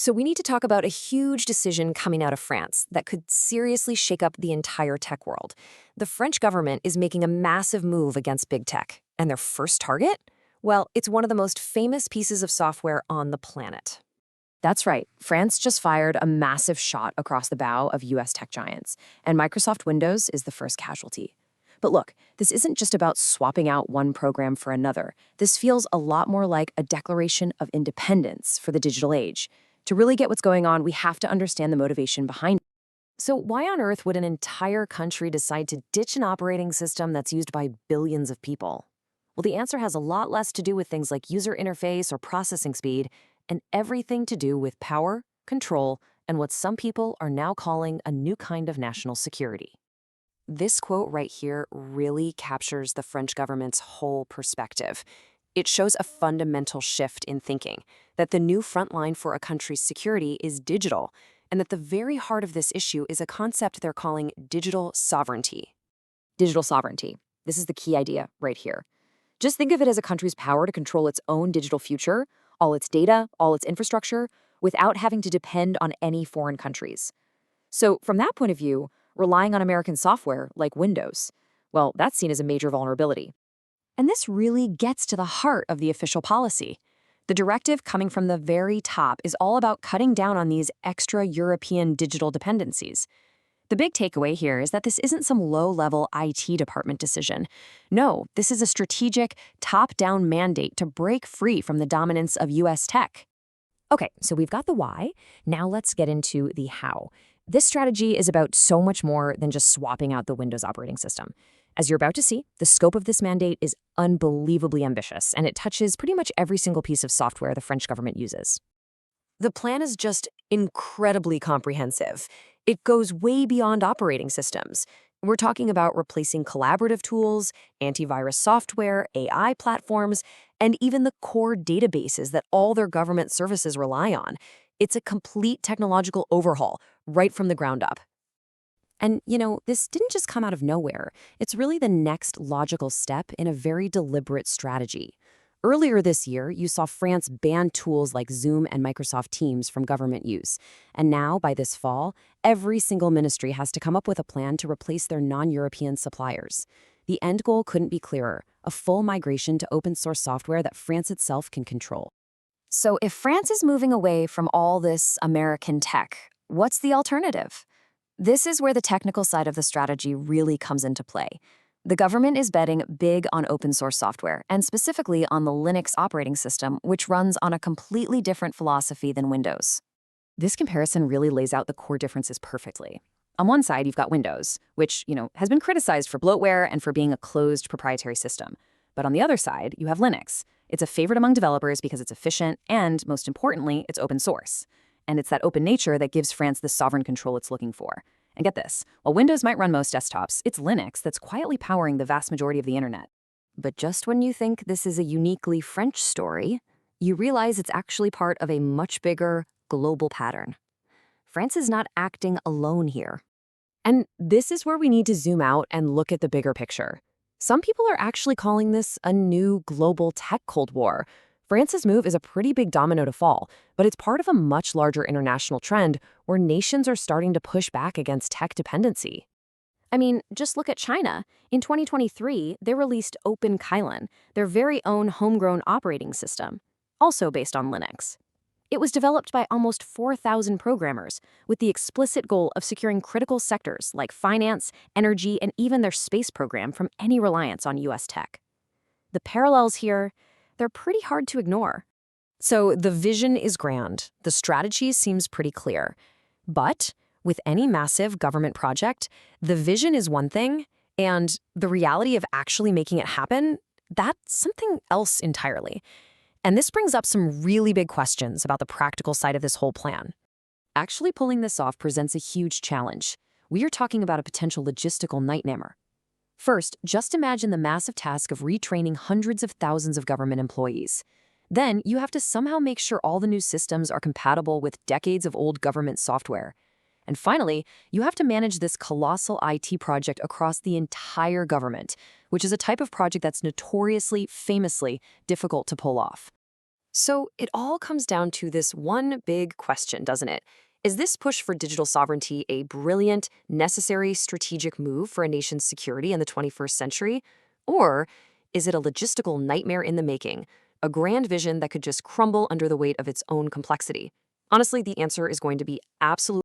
So we need to talk about a huge decision coming out of France that could seriously shake up the entire tech world. The French government is making a massive move against big tech. And their first target? Well, it's one of the most famous pieces of software on the planet. That's right. France just fired a massive shot across the bow of US tech giants, and Microsoft Windows is the first casualty. But look, this isn't just about swapping out one program for another. This feels a lot more like a declaration of independence for the digital age. To really get what's going on, we have to understand the motivation behind it. So why on earth would an entire country decide to ditch an operating system that's used by billions of people? Well, the answer has a lot less to do with things like user interface or processing speed, and everything to do with power, control, and what some people are now calling a new kind of national security. This quote right here really captures the French government's whole perspective. It shows a fundamental shift in thinking, that the new front line for a country's security is digital, and that the very heart of this issue is a concept they're calling digital sovereignty. Digital sovereignty. This is the key idea right here. Just think of it as a country's power to control its own digital future, all its data, all its infrastructure, without having to depend on any foreign countries. So from that point of view, relying on American software like Windows, well, that's seen as a major vulnerability. And this really gets to the heart of the official policy. The directive coming from the very top is all about cutting down on these extra European digital dependencies. The big takeaway here is that this isn't some low-level IT department decision. No, this is a strategic, top-down mandate to break free from the dominance of US tech. Okay, so we've got the why. Now let's get into the how. This strategy is about so much more than just swapping out the Windows operating system. As you're about to see, the scope of this mandate is unbelievably ambitious, and it touches pretty much every single piece of software the French government uses. The plan is just incredibly comprehensive. It goes way beyond operating systems. We're talking about replacing collaborative tools, antivirus software, AI platforms, and even the core databases that all their government services rely on. It's a complete technological overhaul, right from the ground up. And, this didn't just come out of nowhere. It's really the next logical step in a very deliberate strategy. Earlier this year, you saw France ban tools like Zoom and Microsoft Teams from government use. And now, by this fall, every single ministry has to come up with a plan to replace their non-European suppliers. The end goal couldn't be clearer: a full migration to open-source software that France itself can control. So if France is moving away from all this American tech, what's the alternative? This is where the technical side of the strategy really comes into play. The government is betting big on open-source software, and specifically on the Linux operating system, which runs on a completely different philosophy than Windows. This comparison really lays out the core differences perfectly. On one side, you've got Windows, which, has been criticized for bloatware and for being a closed proprietary system. But on the other side, you have Linux. It's a favorite among developers because it's efficient and, most importantly, it's open source. And it's that open nature that gives France the sovereign control it's looking for. And get this, while Windows might run most desktops, it's Linux that's quietly powering the vast majority of the internet. But just when you think this is a uniquely French story, you realize it's actually part of a much bigger, global pattern. France is not acting alone here. And this is where we need to zoom out and look at the bigger picture. Some people are actually calling this a new global tech Cold War. France's move is a pretty big domino to fall, but it's part of a much larger international trend where nations are starting to push back against tech dependency. I mean, just look at China. In 2023, they released Open Kylin, their very own homegrown operating system, also based on Linux. It was developed by almost 4,000 programmers with the explicit goal of securing critical sectors like finance, energy, and even their space program from any reliance on US tech. The parallels here, they're pretty hard to ignore. So the vision is grand. The strategy seems pretty clear. But with any massive government project, the vision is one thing, and the reality of actually making it happen, that's something else entirely. And this brings up some really big questions about the practical side of this whole plan. Actually pulling this off presents a huge challenge. We are talking about a potential logistical nightmare. First, just imagine the massive task of retraining hundreds of thousands of government employees. Then, you have to somehow make sure all the new systems are compatible with decades of old government software. And finally, you have to manage this colossal IT project across the entire government, which is a type of project that's notoriously, famously difficult to pull off. So it all comes down to this one big question, doesn't it? Is this push for digital sovereignty a brilliant, necessary strategic move for a nation's security in the 21st century? Or is it a logistical nightmare in the making, a grand vision that could just crumble under the weight of its own complexity? Honestly, the answer is going to be absolutely